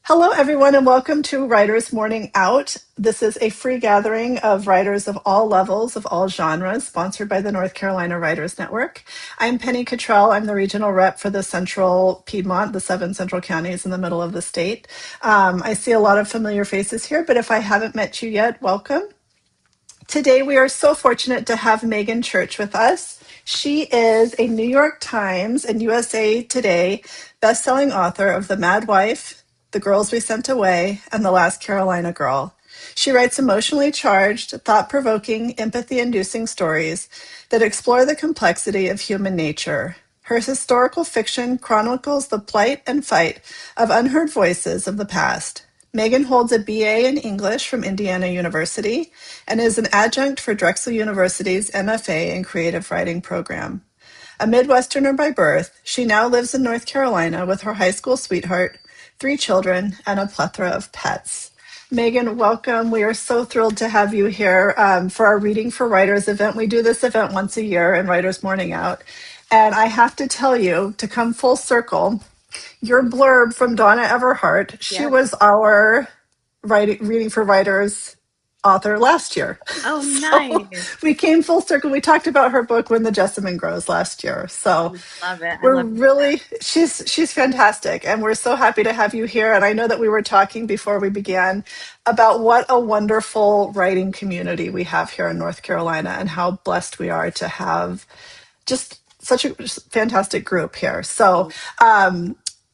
Hello, everyone, and welcome to Writers Morning Out. This is a free gathering of writers of all levels, of all genres, sponsored by the North Carolina Writers Network. I'm Penny Cottrell. I'm the regional rep for the Central Piedmont, the 7 central counties in the middle of the state. I see a lot of familiar faces here, but if I haven't met you yet, welcome. Today, we are so fortunate to have Meagan Church with us. She is a New York Times and USA Today bestselling author of The Mad Wife, The Girls We Sent Away, and The Last Carolina Girl. She writes emotionally charged, thought-provoking, empathy-inducing stories that explore the complexity of human nature. Her historical fiction chronicles the plight and fight of unheard voices of the past. Meagan holds a BA in English from Indiana University and is an adjunct for Drexel University's MFA in Creative Writing program. A Midwesterner by birth, she now lives in North Carolina with her high school sweetheart, 3 children, and a plethora of pets. Meagan, welcome. We are so thrilled to have you here for our Reading for Writers event. We do this event once a year in Writers Morning Out. And I have to tell you, to come full circle, your blurb from Donna Everhart, she Yep. was our Reading for Writers author last year. Oh, So nice. we came full circle. We talked about her book When the Jessamine Grows last year. So Love it. I we're love really she's fantastic, and we're so happy to have you here. And I know that we were talking before we began about what a wonderful writing community we have here in North Carolina and how blessed we are to have just such a fantastic group here. So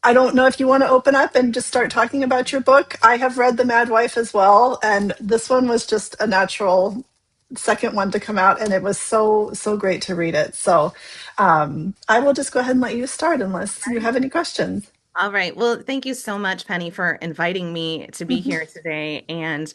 I don't know if you want to open up and just start talking about your book. I have read The Mad Wife as well, and this one was just a natural second one to come out, and it was so great to read it. So I will just go ahead and let you start unless you have any questions. All right. Well, thank you so much, Penny, for inviting me to be here today and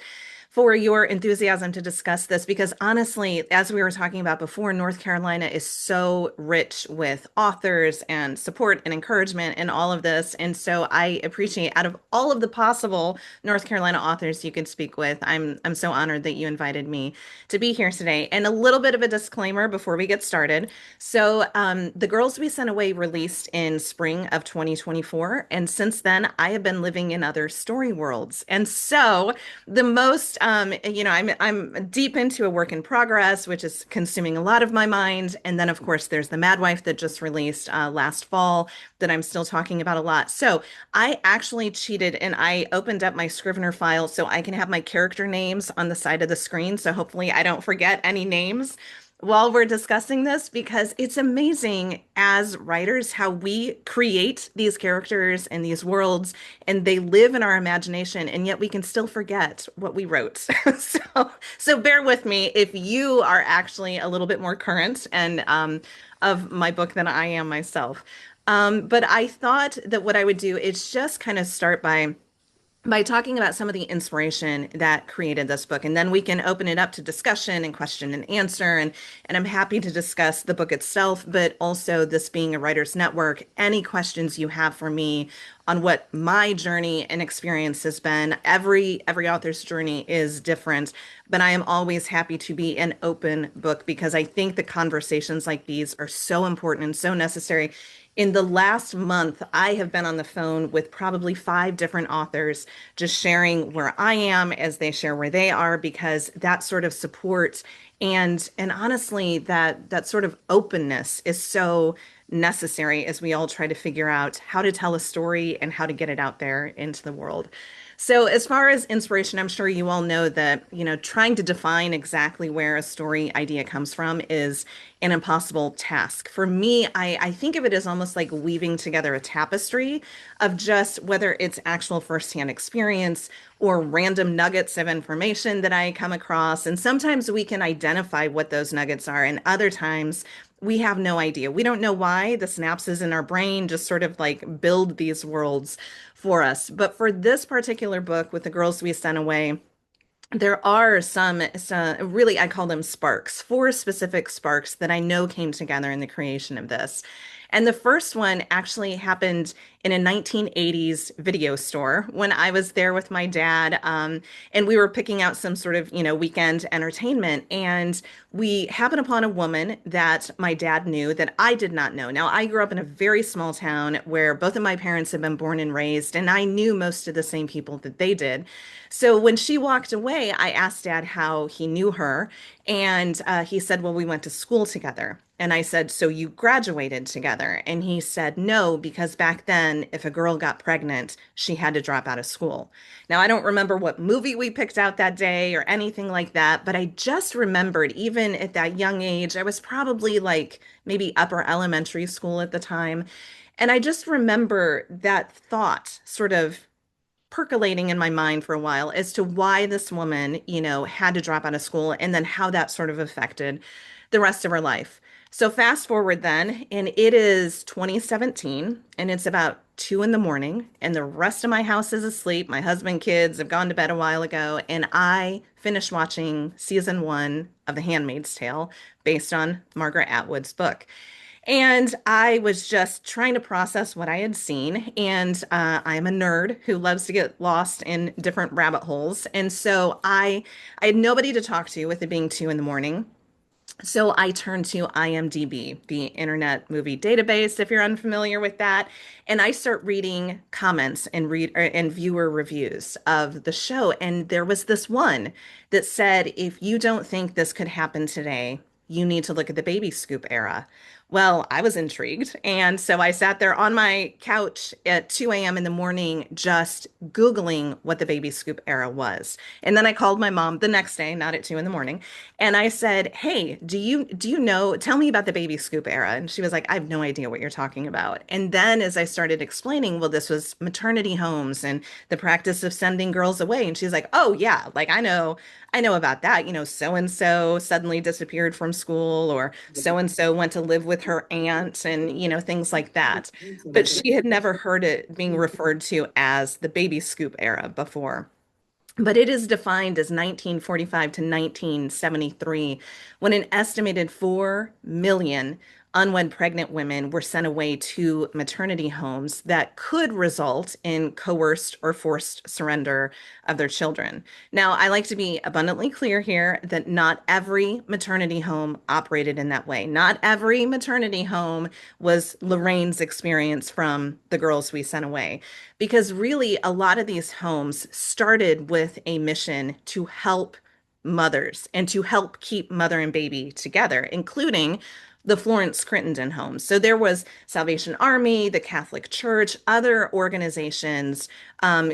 for your enthusiasm to discuss this. Because honestly, as we were talking about before, North Carolina is so rich with authors and support and encouragement and all of this. And so I appreciate out of all of the possible North Carolina authors you could speak with, I'm so honored that you invited me to be here today. And a little bit of a disclaimer before we get started. So, The Girls We Sent Away released in spring of 2024, and since then I have been living in other story worlds. And so, the most, I'm deep into a work in progress, which is consuming a lot of my mind. And then, of course, there's The Mad Wife that just released last fall that I'm still talking about a lot. So, I actually cheated and I opened up my Scrivener file so I can have my character names on the side of the screen. So hopefully I don't forget any names while we're discussing this because it's amazing as writers how we create these characters and these worlds and they live in our imagination and yet we can still forget what we wrote. So bear with me if you are actually a little bit more current and of my book than I am myself. But I thought that what I would do is just kind of start by talking about some of the inspiration that created this book, and then we can open it up to discussion and question and answer. And I'm happy to discuss the book itself, but also this being a writer's network, any questions you have for me on what my journey and experience has been. Every author's journey is different, but I am always happy to be an open book because I think the conversations like these are so important and so necessary. In the last month, I have been on the phone with probably 5 different authors, just sharing where I am as they share where they are, because that sort of support and honestly, that sort of openness is so necessary as we all try to figure out how to tell a story and how to get it out there into the world. So, as far as inspiration, I'm sure you all know that, trying to define exactly where a story idea comes from is an impossible task. For me, I think of it as almost like weaving together a tapestry of just whether it's actual firsthand experience or random nuggets of information that I come across. And sometimes we can identify what those nuggets are, and other times we have no idea. We don't know why the synapses in our brain just sort of like build these worlds for us. But for this particular book with the girls we sent away, there are some really, I call them sparks, 4 specific sparks that I know came together in the creation of this. And the first one actually happened in a 1980s video store when I was there with my dad. And we were picking out some sort of, weekend entertainment. And we happened upon a woman that my dad knew that I did not know. Now, I grew up in a very small town where both of my parents had been born and raised, and I knew most of the same people that they did. So when she walked away, I asked Dad how he knew her, and he said, "Well, we went to school together." And I said, "So you graduated together?" And he said, "No, because back then, if a girl got pregnant, she had to drop out of school." Now, I don't remember what movie we picked out that day or anything like that, but I just remembered, even at that young age, I was probably like maybe upper elementary school at the time. And I just remember that thought sort of percolating in my mind for a while as to why this woman, had to drop out of school and then how that sort of affected the rest of her life. So fast forward then, and it is 2017, and it's about 2 in the morning, and the rest of my house is asleep. My husband, kids have gone to bed a while ago, and I finished watching season one of The Handmaid's Tale based on Margaret Atwood's book. And I was just trying to process what I had seen. And I'm a nerd who loves to get lost in different rabbit holes. And so I had nobody to talk to with it being 2 in the morning. So I turned to IMDb, the Internet Movie Database, if you're unfamiliar with that, and I start reading comments and viewer reviews of the show. And there was this one that said, "If you don't think this could happen today, you need to look at the baby scoop era." Well, I was intrigued. And so I sat there on my couch at 2 a.m. in the morning, just Googling what the baby scoop era was. And then I called my mom the next day, not at 2 in the morning, and I said, "Hey, do you know, tell me about the baby scoop era." And she was like, "I have no idea what you're talking about." And then as I started explaining, well, this was maternity homes and the practice of sending girls away. And she's like, "Oh yeah, like I know about that. So and so suddenly disappeared from school, or so and so went to live with her aunt, and things like that." But she had never heard it being referred to as the baby scoop era before. But it is defined as 1945 to 1973, when an estimated 4 million unwed pregnant women were sent away to maternity homes that could result in coerced or forced surrender of their children. Now, I like to be abundantly clear here that not every maternity home operated in that way. Not every maternity home was Lorraine's experience from the girls we sent away. Because really, a lot of these homes started with a mission to help mothers and to help keep mother and baby together, including the Florence Crittenden homes. So there was Salvation Army, the Catholic Church, other organizations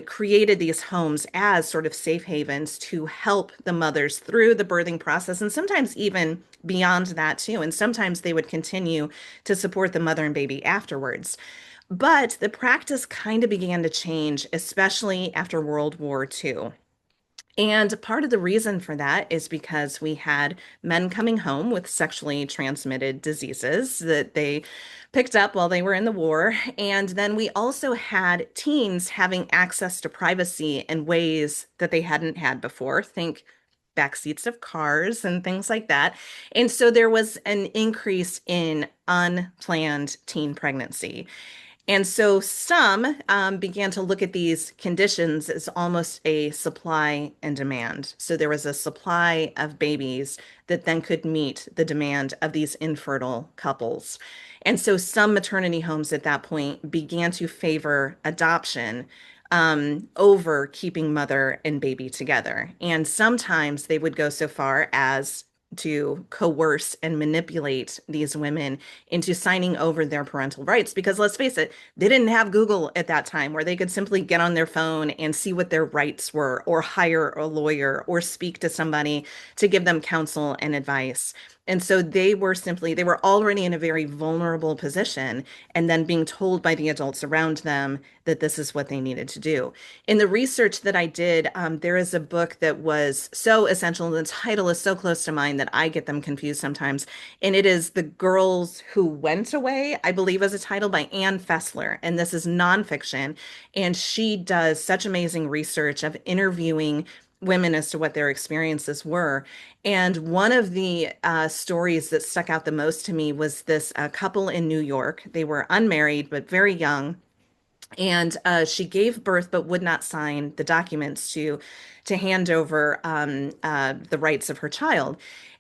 created these homes as sort of safe havens to help the mothers through the birthing process, and sometimes even beyond that too. And sometimes they would continue to support the mother and baby afterwards. But the practice kind of began to change, especially after World War II. And part of the reason for that is because we had men coming home with sexually transmitted diseases that they picked up while they were in the war. And then we also had teens having access to privacy in ways that they hadn't had before. Think back seats of cars and things like that. And so there was an increase in unplanned teen pregnancy. And so some began to look at these conditions as almost a supply and demand. So there was a supply of babies that then could meet the demand of these infertile couples. And so some maternity homes at that point began to favor adoption over keeping mother and baby together. And sometimes they would go so far as to coerce and manipulate these women into signing over their parental rights. Because let's face it, they didn't have Google at that time where they could simply get on their phone and see what their rights were, or hire a lawyer, or speak to somebody to give them counsel and advice. And so they were already in a very vulnerable position, and then being told by the adults around them that this is what they needed to do. In the research that I did, there is a book that was so essential. The title is so close to mine that I get them confused sometimes. And it is The Girls Who Went Away, I believe is a title, by Ann Fessler. And this is nonfiction. And she does such amazing research of interviewing women as to what their experiences were. And one of the stories that stuck out the most to me was this couple in New York. They were unmarried, but very young. And she gave birth but would not sign the documents to hand over the rights of her child.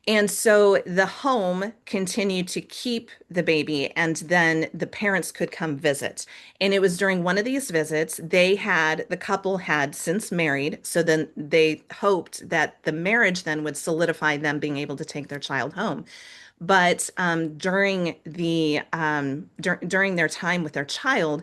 And so the home continued to keep the baby, and then the parents could come visit. And it was during one of these visits, the couple had since married. So then they hoped that the marriage then would solidify them being able to take their child home. But during their time with their child,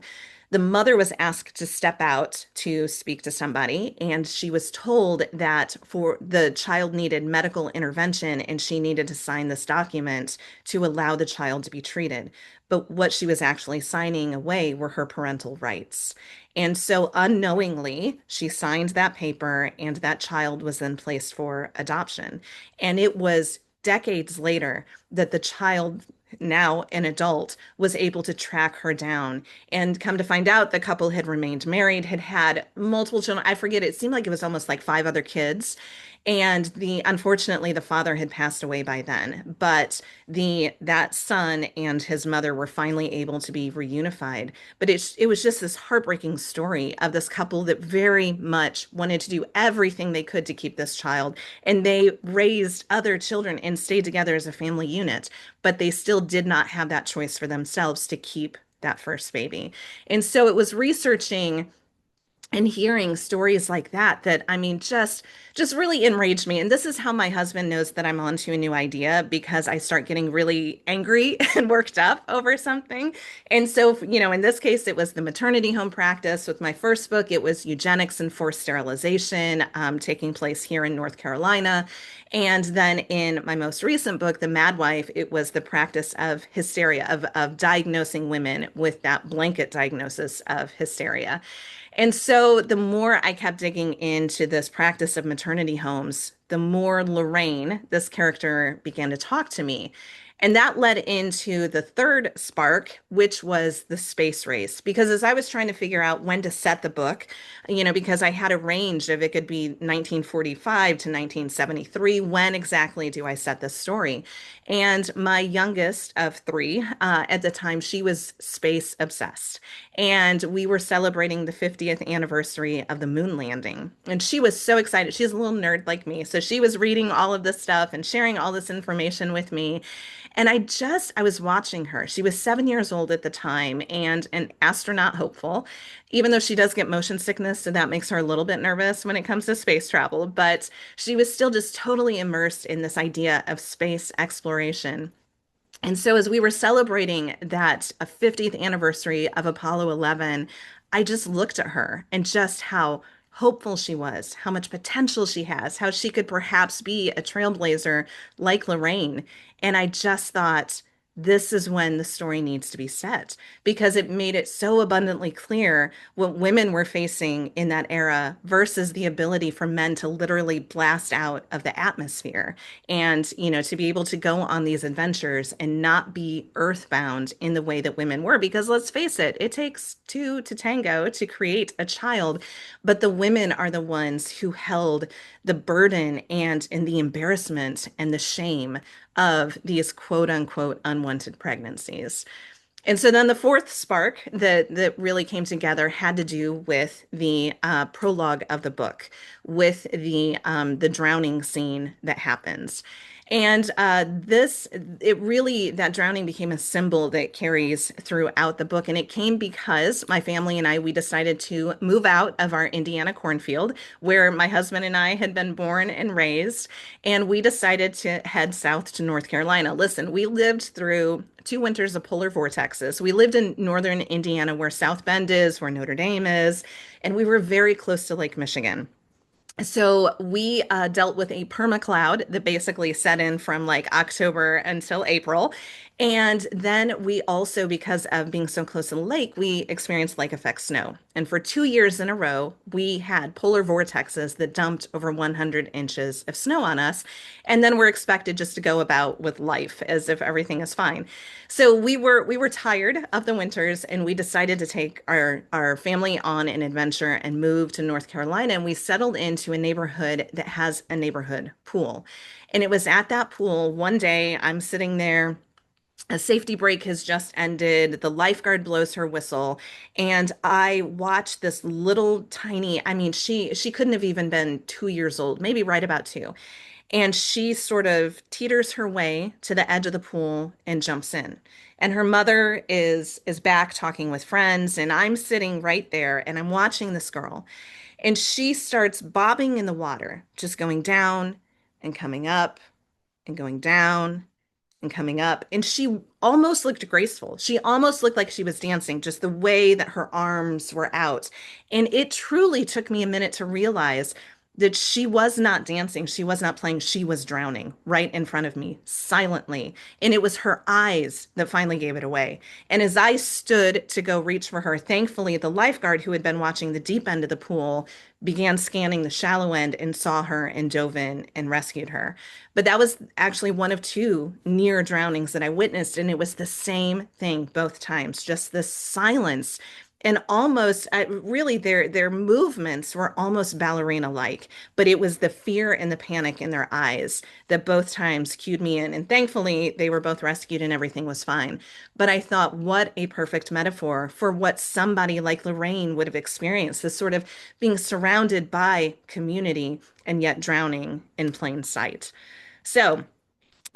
the mother was asked to step out to speak to somebody, and she was told that for the child needed medical intervention and she needed to sign this document to allow the child to be treated. But what she was actually signing away were her parental rights. And so unknowingly, she signed that paper, and that child was then placed for adoption. And it was decades later that the child, now an adult, was able to track her down. And come to find out, the couple had remained married, had had multiple children. I forget, it seemed like it was almost like five other kids. And unfortunately, the father had passed away by then. But that son and his mother were finally able to be reunified. But it was just this heartbreaking story of this couple that very much wanted to do everything they could to keep this child. And they raised other children and stayed together as a family unit, but they still did not have that choice for themselves to keep that first baby. And so it was researching and hearing stories like that I mean just really enraged me. And this is how my husband knows that I'm onto a new idea, because I start getting really angry and worked up over something. And so, in this case it was the maternity home practice. With my first book, it was eugenics and forced sterilization, taking place here in North Carolina. And then in my most recent book, The Mad Wife, it was the practice of hysteria, of diagnosing women with that blanket diagnosis of hysteria. And so the more I kept digging into this practice of maternity homes, the more Lorraine, this character, began to talk to me. And that led into the third spark, which was the space race. Because as I was trying to figure out when to set the book, because I had a range of, it could be 1945 to 1973, when exactly do I set this story? And my youngest of three, at the time, she was space obsessed. And we were celebrating the 50th anniversary of the moon landing. And she was so excited. She's a little nerd like me. So she was reading all of this stuff and sharing all this information with me. And I was watching her. She was 7 years old at the time and an astronaut hopeful, even though she does get motion sickness. So that makes her a little bit nervous when it comes to space travel. But she was still just totally immersed in this idea of space exploration. And so, as we were celebrating that 50th anniversary of Apollo 11, I just looked at her and just how hopeful she was, how much potential she has, how she could perhaps be a trailblazer like Lorraine. And I just thought, this is when the story needs to be set, because it made it so abundantly clear what women were facing in that era versus the ability for men to literally blast out of the atmosphere and, to be able to go on these adventures and not be earthbound in the way that women were. Because let's face it, it takes two to tango to create a child, but the women are the ones who held the burden and the embarrassment and the shame of these quote unquote unwanted pregnancies. And so then the fourth spark that really came together had to do with the prologue of the book, with the drowning scene that happens. And that drowning became a symbol that carries throughout the book. And it came because my family and we decided to move out of our Indiana cornfield where my husband and I had been born and raised. And we decided to head south to North Carolina. Listen, we lived through 2 winters of polar vortexes. We lived in northern Indiana where South Bend is, where Notre Dame is, and we were very close to Lake Michigan. So we dealt with a permacloud that basically set in from like October until April. And then we also, because of being so close to the lake, we experienced lake effect snow. And for 2 years in a row, we had polar vortexes that dumped over 100 inches of snow on us. And then we're expected just to go about with life as if everything is fine. So we were tired of the winters, and we decided to take our family on an adventure and move to North Carolina. And we settled into to a neighborhood that has a neighborhood pool. And it was at that pool one day, I'm sitting there, a safety break has just ended. The lifeguard blows her whistle, and I watch this little tiny, I mean, she couldn't have even been 2 years old, maybe right about two. And she sort of teeters her way to the edge of the pool and jumps in. And her mother is back talking with friends, and I'm sitting right there and I'm watching this girl. And she starts bobbing in the water, just going down and coming up and going down and coming up. And she almost looked graceful. She almost looked like she was dancing, just the way that her arms were out. And it truly took me a minute to realize that she was not dancing. She was not playing. She was drowning right in front of me, silently. And it was her eyes that finally gave it away. And as I stood to go reach for her, thankfully, the lifeguard who had been watching the deep end of the pool began scanning the shallow end and saw her and dove in and rescued her. But that was actually one of two near drownings that I witnessed. And it was the same thing both times, just this silence. And almost really their movements were almost ballerina-like, but it was the fear and the panic in their eyes that both times cued me in. And thankfully, they were both rescued and everything was fine. But I thought, what a perfect metaphor for what somebody like Lorraine would have experienced, this sort of being surrounded by community and yet drowning in plain sight. So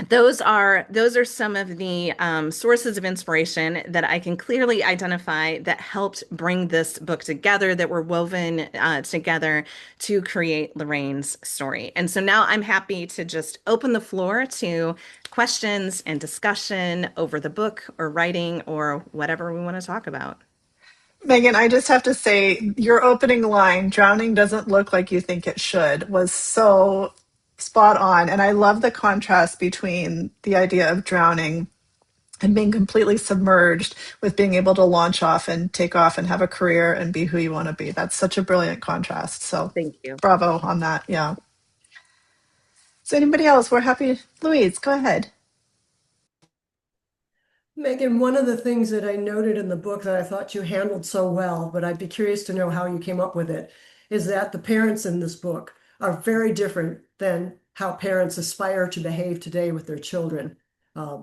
those are some of the sources of inspiration that I can clearly identify that helped bring this book together, that were woven together to create Lorraine's story. And so now I'm happy to just open the floor to questions and discussion over the book or writing or whatever we want to talk about. Megan, I just have to say, your opening line, drowning doesn't look like you think it should, was so spot on. And I love the contrast between the idea of drowning and being completely submerged with being able to launch off and take off and have a career and be who you want to be. That's such a brilliant contrast. So Thank you. bravo on that. Yeah. So anybody else? We're happy. Louise, go ahead. Megan, one of the things that I noted in the book that I thought you handled so well, but I'd be curious to know how you came up with it, is that the parents in this book are very different than how parents aspire to behave today with their children.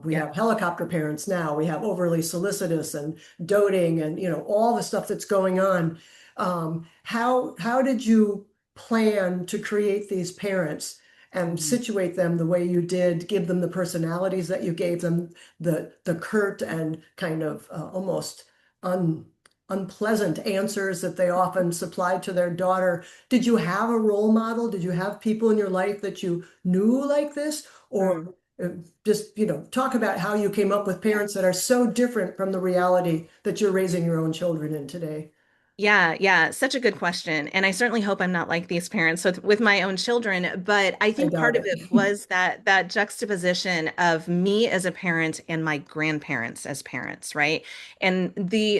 We Yeah. have helicopter parents now. We have overly solicitous and doting, and all the stuff that's going on. How did you plan to create these parents and situate them the way you did, give them the personalities that you gave them, the curt and kind of almost un, unpleasant answers that they often supplied to their daughter? Did you have a role model? Did you have people in your life that you knew like this? Or Mm. just, talk about how you came up with parents that are so different from the reality that you're raising your own children in today? Yeah, yeah, such a good question. And I certainly hope I'm not like these parents with my own children, but I I think part doubt of it. it was that juxtaposition of me as a parent and my grandparents as parents, right? And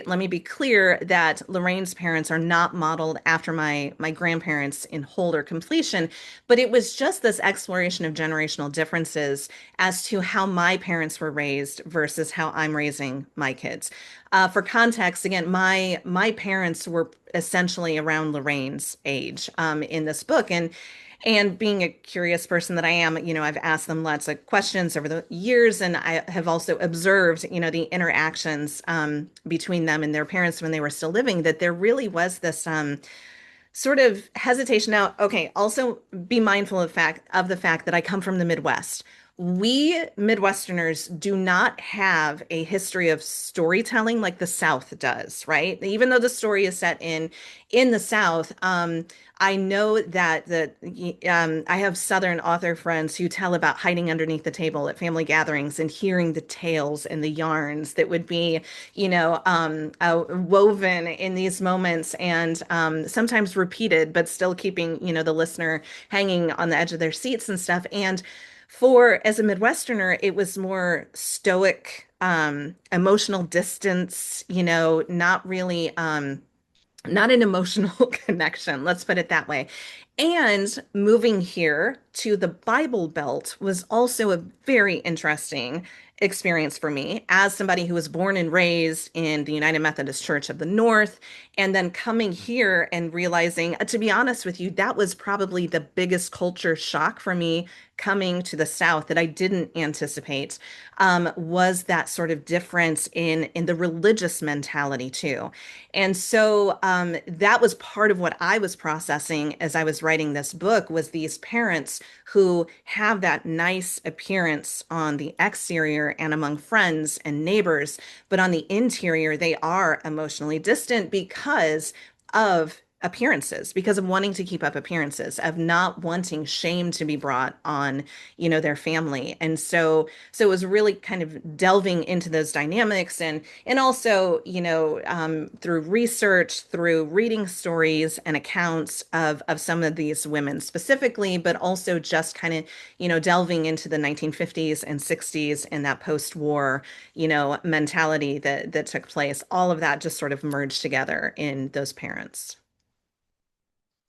let me be clear that Lorraine's parents are not modeled after my grandparents in whole or completion, but it was just this exploration of generational differences as to how my parents were raised versus how I'm raising my kids. For context, again, my parents were essentially around Lorraine's age in this book, and being a curious person that I am, I've asked them lots of questions over the years, and I have also observed, the interactions between them and their parents when they were still living. That there really was this sort of hesitation. Now, okay, also be mindful of the fact that I come from the Midwest. We Midwesterners do not have a history of storytelling like the South does, right? Even though the story is set in the South, I know that I have Southern author friends who tell about hiding underneath the table at family gatherings and hearing the tales and the yarns that would be, woven in these moments and sometimes repeated, but still keeping, the listener hanging on the edge of their seats and stuff. And as a Midwesterner, it was more stoic, emotional distance, not really, not an emotional connection, let's put it that way. And moving here to the Bible Belt was also a very interesting experience for me as somebody who was born and raised in the United Methodist Church of the North, and then coming here and realizing, to be honest with you, that was probably the biggest culture shock for me coming to the South that I didn't anticipate, was that sort of difference in the religious mentality too. And so that was part of what I was processing as I was writing this book, was these parents who have that nice appearance on the exterior and among friends and neighbors, but on the interior, they are emotionally distant because of appearances, because of wanting to keep up appearances, of not wanting shame to be brought on, their family. And so it was really kind of delving into those dynamics, and also, through research, through reading stories and accounts of some of these women specifically, but also just kind of, delving into the 1950s and 60s and that post-war, mentality that took place. All of that just sort of merged together in those parents.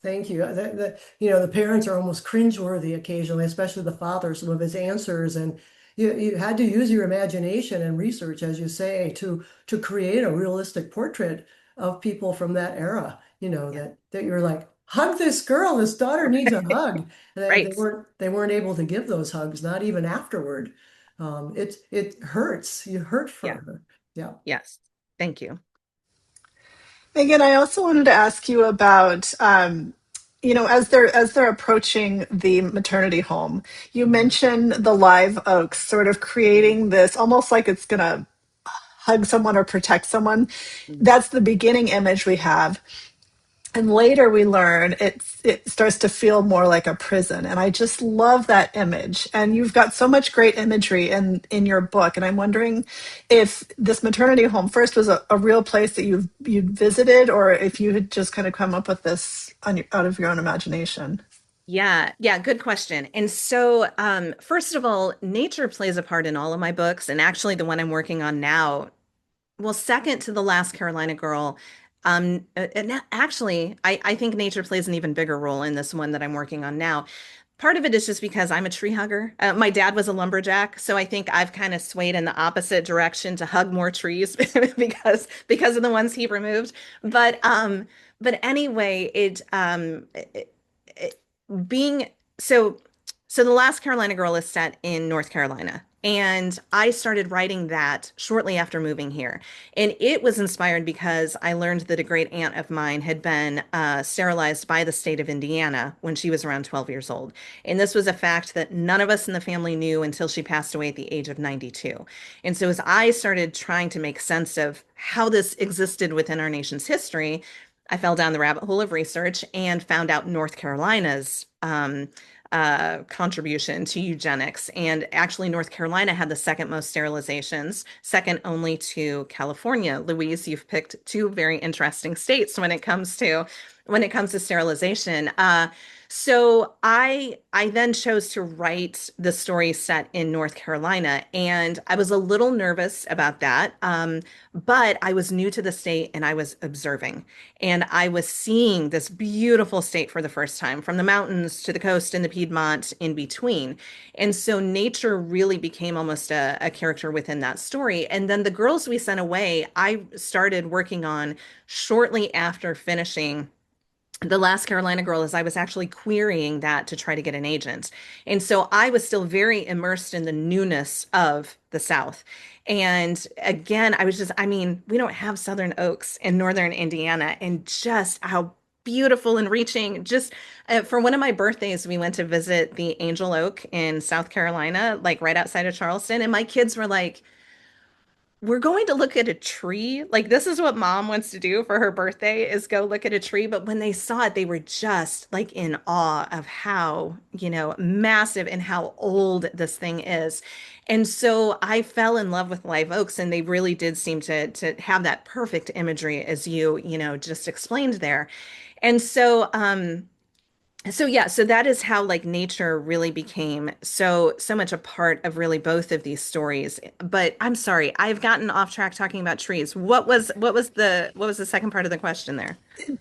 Thank you. The parents are almost cringeworthy occasionally, especially the father, some of his answers. And you had to use your imagination and research, as you say, to create a realistic portrait of people from that era, Yeah. that you're like, hug this girl, this daughter needs a hug. And Right. they weren't able to give those hugs, not even afterward. It hurts. You hurt for Yeah. her. Yeah. Yes. Thank you. Megan, I also wanted to ask you about, as they're approaching the maternity home, you Mhm. mentioned the live oaks sort of creating this almost like it's gonna hug someone or protect someone. Mhm. That's the beginning image we have. And later we learn it starts to feel more like a prison. And I just love that image. And you've got so much great imagery in your book. And I'm wondering if this maternity home first was a real place that you'd visited, or if you had just kind of come up with this out of your own imagination. Yeah, yeah, good question. And so, first of all, nature plays a part in all of my books, and actually, the one I'm working on now, well, second to the last Carolina Girl. And actually, I think nature plays an even bigger role in this one that I'm working on now. Part of it is just because I'm a tree hugger. My dad was a lumberjack, so I think I've kind of swayed in the opposite direction to hug more trees because of the ones he removed. But anyway, it being so so the last Carolina Girl is set in North Carolina. And I started writing that shortly after moving here. And it was inspired because I learned that a great aunt of mine had been sterilized by the state of Indiana when she was around 12 years old. And this was a fact that none of us in the family knew until she passed away at the age of 92. And so as I started trying to make sense of how this existed within our nation's history, I fell down the rabbit hole of research and found out North Carolina's contribution to eugenics. And actually, North Carolina had the second most sterilizations, second only to California. Louise, you've picked two very interesting states when it comes to sterilization. So I then chose to write the story set in North Carolina, and I was a little nervous about that. But I was new to the state and I was observing. And I was seeing this beautiful state for the first time, from the mountains to the coast and the Piedmont in between. And so nature really became almost a character within that story. And then the girls we sent away, I started working on shortly after finishing the last Carolina Girl, as I was actually querying that to try to get an agent. And so I was still very immersed in the newness of the South. And again, I mean, we don't have Southern oaks in Northern Indiana, and just how beautiful and reaching. Just for one of my birthdays, we went to visit the Angel Oak in South Carolina, like right outside of Charleston. And my kids were like, we're going to look at a tree. Like, this is what mom wants to do for her birthday, is go look at a tree. But when they saw it, they were just like in awe of how, massive and how old this thing is. And so I fell in love with live oaks, and they really did seem to have that perfect imagery as just explained there. And so yeah, so that is how like nature really became so much a part of really both of these stories. But I'm sorry, I've gotten off track talking about trees. What was the second part of the question there?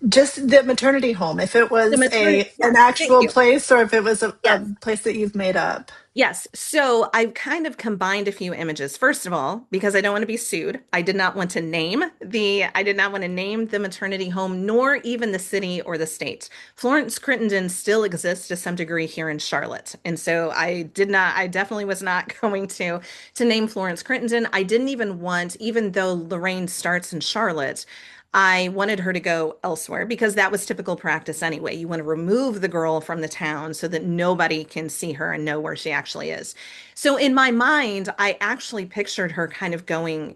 Just the maternity home, if it The was maternity, an yes, thank actual you. place or if it was a Yes. place that you've made up. Yes. So I've kind of combined a few images. First of all, because I don't want to be sued, I did not want to name the maternity home, nor even the city or the state. Florence Crittenden still exists to some degree here in Charlotte. And so I definitely was not going to name Florence Crittenden. I didn't even want, even though Lorraine starts in Charlotte, I wanted her to go elsewhere because that was typical practice anyway. You want to remove the girl from the town so that nobody can see her and know where she actually is. So in my mind, I actually pictured her kind of going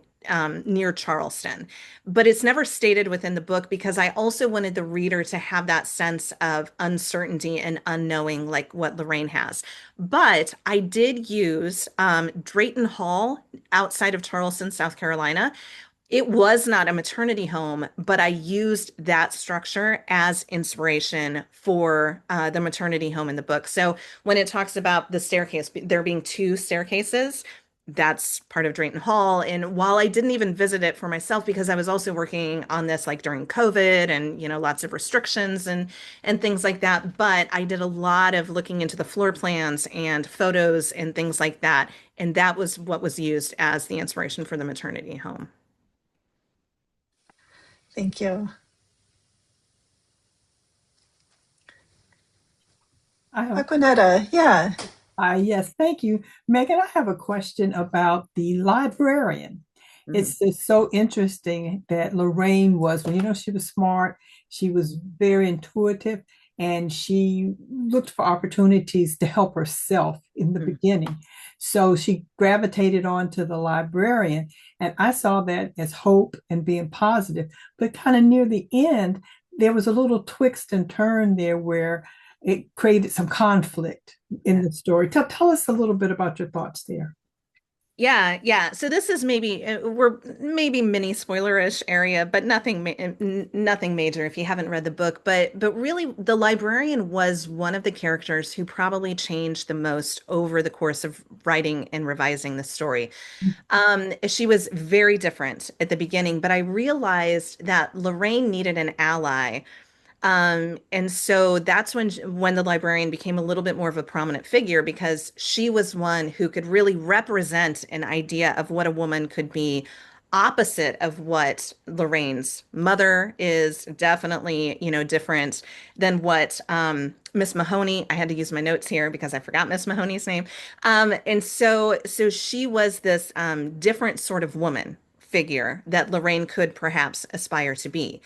near Charleston, but it's never stated within the book because I also wanted the reader to have that sense of uncertainty and unknowing, like what Lorraine has. But I did use Drayton Hall outside of Charleston, South Carolina. It was not a maternity home, but I used that structure as inspiration for the maternity home in the book. So when it talks about the staircase, there being two staircases, that's part of Drayton Hall. And while I didn't even visit it for myself because I was also working on this like during COVID and lots of restrictions and things like that, but I did a lot of looking into the floor plans and photos and things like that, and that was what was used as the inspiration for the maternity home. Thank you. I have, Aquanetta, yeah. yes, thank you. Megan, I have a question about the librarian. Mhm. It's just so interesting that Lorraine was, well, she was smart, she was very intuitive, and she looked for opportunities to help herself in the Mhm. beginning. So she gravitated on to the librarian, and I saw that as hope and being positive. But kind of near the end, there was a little twist and turn there where it created some conflict in Yeah. the story. Tell us a little bit about your thoughts there. Yeah, yeah. So this is maybe we're maybe mini spoilerish area, but nothing major if you haven't read the book. But really, the librarian was one of the characters who probably changed the most over the course of writing and revising the story. She was very different at the beginning, but I realized that Lorraine needed an ally, and so that's when the librarian became a little bit more of a prominent figure because she was one who could really represent an idea of what a woman could be opposite of what Lorraine's mother is, definitely, different than what Miss Mahoney. I had to use my notes here because I forgot Miss Mahoney's name. And so she was this different sort of woman figure that Lorraine could perhaps aspire to be.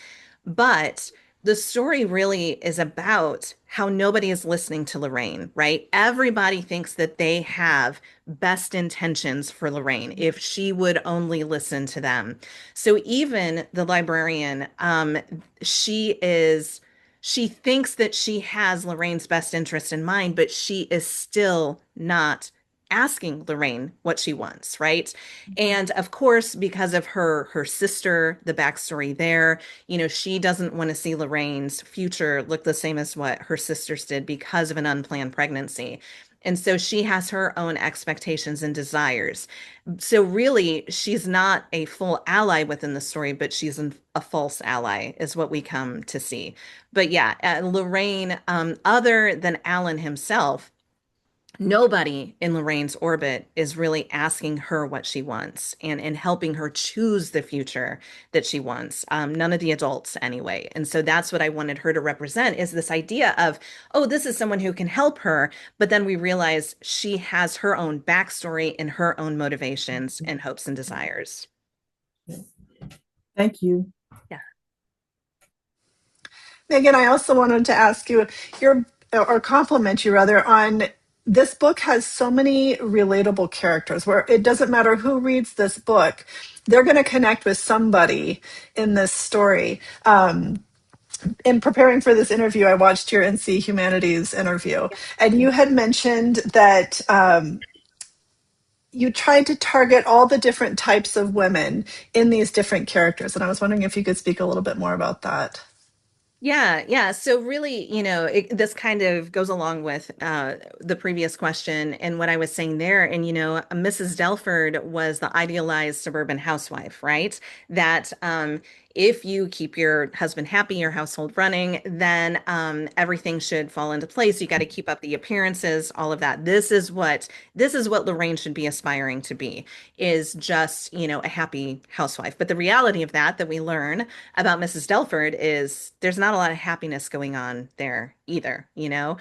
But the story really is about how nobody is listening to Lorraine, right? Everybody thinks that they have best intentions for Lorraine if she would only listen to them. So even the librarian, she is, she thinks that she has Lorraine's best interest in mind, but she is still not asking Lorraine what she wants, right? And of course, because of her sister, the backstory there, she doesn't want to see Lorraine's future look the same as what her sisters did because of an unplanned pregnancy. And so she has her own expectations and desires. So really, she's not a full ally within the story, but she's a false ally, is what we come to see. But yeah, Lorraine, other than Alan himself, nobody in Lorraine's orbit is really asking her what she wants and helping her choose the future that she wants. None of the adults, anyway. And so that's what I wanted her to represent is this idea of, oh, this is someone who can help her. But then we realize she has her own backstory and her own motivations and hopes and desires. Thank you. Yeah. Megan, I also wanted to ask you your or compliment you rather on this book has so many relatable characters where it doesn't matter who reads this book, they're going to connect with somebody in this story. In preparing for this interview, I watched your NC Humanities interview, and you had mentioned that you tried to target all the different types of women in these different characters. And I was wondering if you could speak a little bit more about that. Yeah, yeah. So really, this kind of goes along with the previous question and what I was saying there. And Mrs. Delford was the idealized suburban housewife, right? That if you keep your husband happy, your household running, then everything should fall into place. You got to keep up the appearances, all of that. This is what Lorraine should be aspiring to be, is just, a happy housewife. But the reality of that we learn about Mrs. Delford is there's not a lot of happiness going on there either. The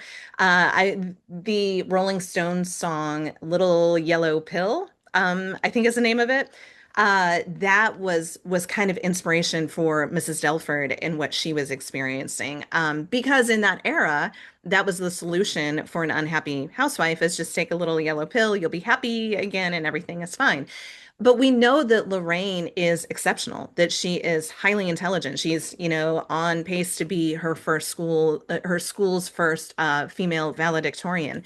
Rolling Stones song Little Yellow Pill, I think is the name of it. That was kind of inspiration for Mrs. Delford and what she was experiencing. Because in that era, that was the solution for an unhappy housewife, is just take a little yellow pill, you'll be happy again, and everything is fine. But we know that Lorraine is exceptional, that she is highly intelligent. She's, on pace to be her school's first female valedictorian.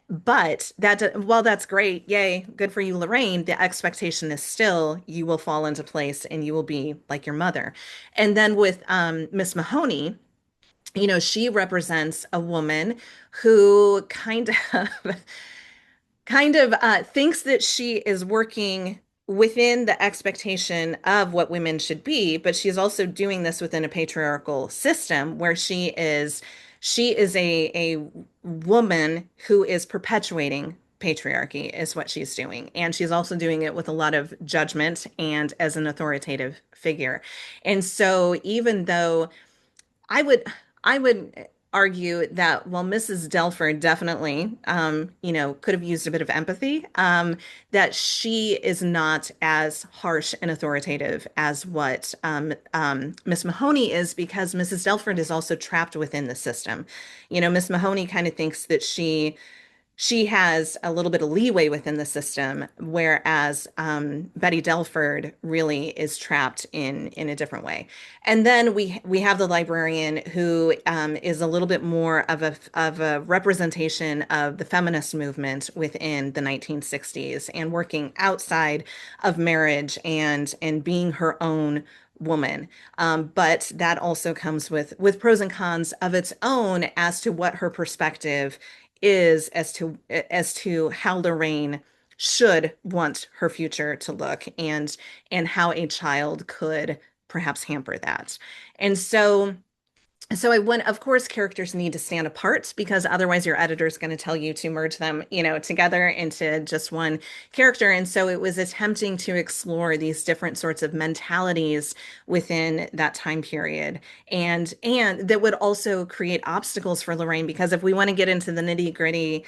But while that's great, yay, good for you, Lorraine, the expectation is still you will fall into place and you will be like your mother. And then with Miss Mahoney, she represents a woman who kind of thinks that she is working within the expectation of what women should be, but she's also doing this within a patriarchal system where she is a woman who is perpetuating patriarchy is what she's doing. And she's also doing it with a lot of judgment and as an authoritative figure. And so even though I would argue that while Mrs. Delford definitely, could have used a bit of empathy, that she is not as harsh and authoritative as what Miss Mahoney is, because Mrs. Delford is also trapped within the system. Miss Mahoney kind of thinks that she has a little bit of leeway within the system, whereas Betty Delford really is trapped in a different way. And then we have the librarian who is a little bit more of a representation of the feminist movement within the 1960s and working outside of marriage and being her own woman. But that also comes with pros and cons of its own as to what her perspective is as to how Lorraine should want her future to look, and how a child could perhaps hamper that. And so I went, of course, characters need to stand apart because otherwise your editor is going to tell you to merge them, together into just one character. And so it was attempting to explore these different sorts of mentalities within that time period. And that would also create obstacles for Lorraine, because if we want to get into the nitty-gritty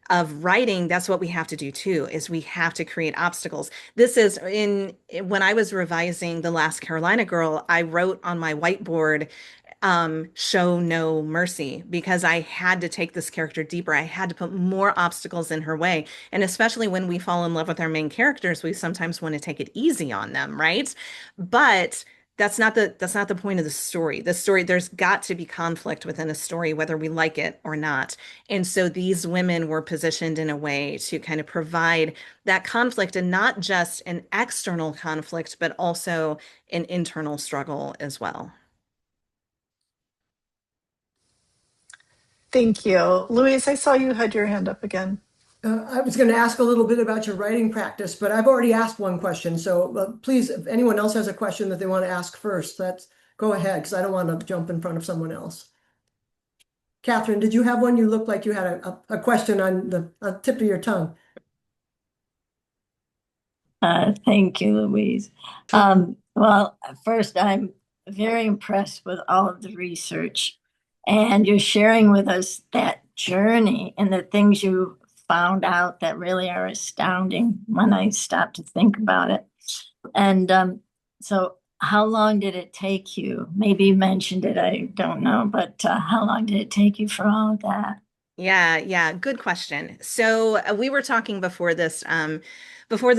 of writing, that's what we have to do too, is we have to create obstacles. This is when I was revising The Last Carolina Girl, I wrote on my whiteboard, show no mercy, because I had to take this character deeper. I had to put more obstacles in her way. And especially when we fall in love with our main characters, we sometimes want to take it easy on them, right? But that's not the point of the story. The story, there's got to be conflict within a story, whether we like it or not. And so these women were positioned in a way to kind of provide that conflict, and not just an external conflict, but also an internal struggle as well. Thank you. Louise, I saw you had your hand up again. I was going to ask a little bit about your writing practice, but I've already asked one question. So please, if anyone else has a question that they want to ask first, that's go ahead, because I don't want to jump in front of someone else. Catherine, did you have one? You looked like you had a question on the tip of your tongue. Thank you, Louise. Well, first, I'm very impressed with all of the research, and you're sharing with us that journey and the things you found out that really are astounding when I stop to think about it. And so, how long did it take you? Maybe you mentioned it, I don't know, but how long did it take you for all of that? Yeah, good question. So we were talking before the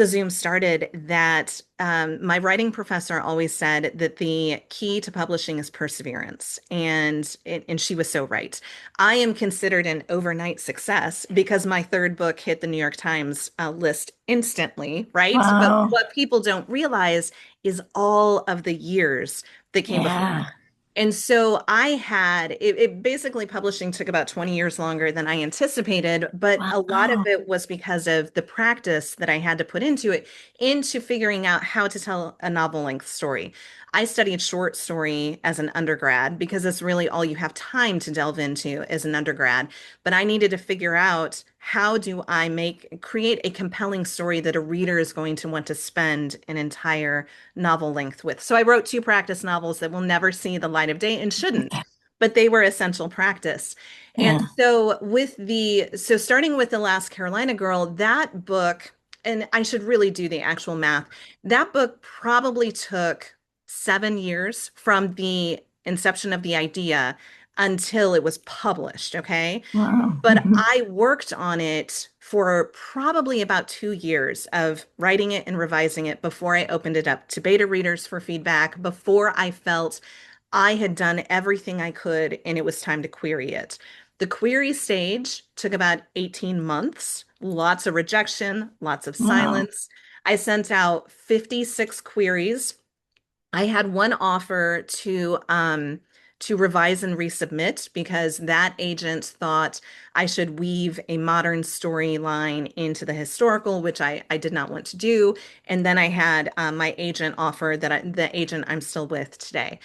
Zoom started, that my writing professor always said that the key to publishing is perseverance, and she was so right. I am considered an overnight success because my third book hit the New York Times list instantly, right? But Wow. what people don't realize is all of the years that came before. Yeah. And so it basically publishing took about 20 years longer than I anticipated, but a lot of Wow. it was because of the practice that I had to put into it, into figuring out how to tell a novel length story. I studied short story as an undergrad because it's really all you have time to delve into as an undergrad. But I needed to figure out how do I create a compelling story that a reader is going to want to spend an entire novel length with. So I wrote two practice novels that will never see the light of day and shouldn't, but they were essential practice. And Yeah. so so starting with The Last Carolina Girl, that book, and I should really do the actual math, that book probably took 7 years from the inception of the idea until it was published. Okay. Wow. But I worked on it for probably about 2 years of writing it and revising it before I opened it up to beta readers for feedback, before I felt I had done everything I could and it was time to query it. The query stage took about 18 months, lots of rejection, lots of Wow. silence. I sent out 56 queries. I had one offer to revise and resubmit because that agent thought I should weave a modern storyline into the historical, which I did not want to do. And then I had my agent offer the agent I'm still with today.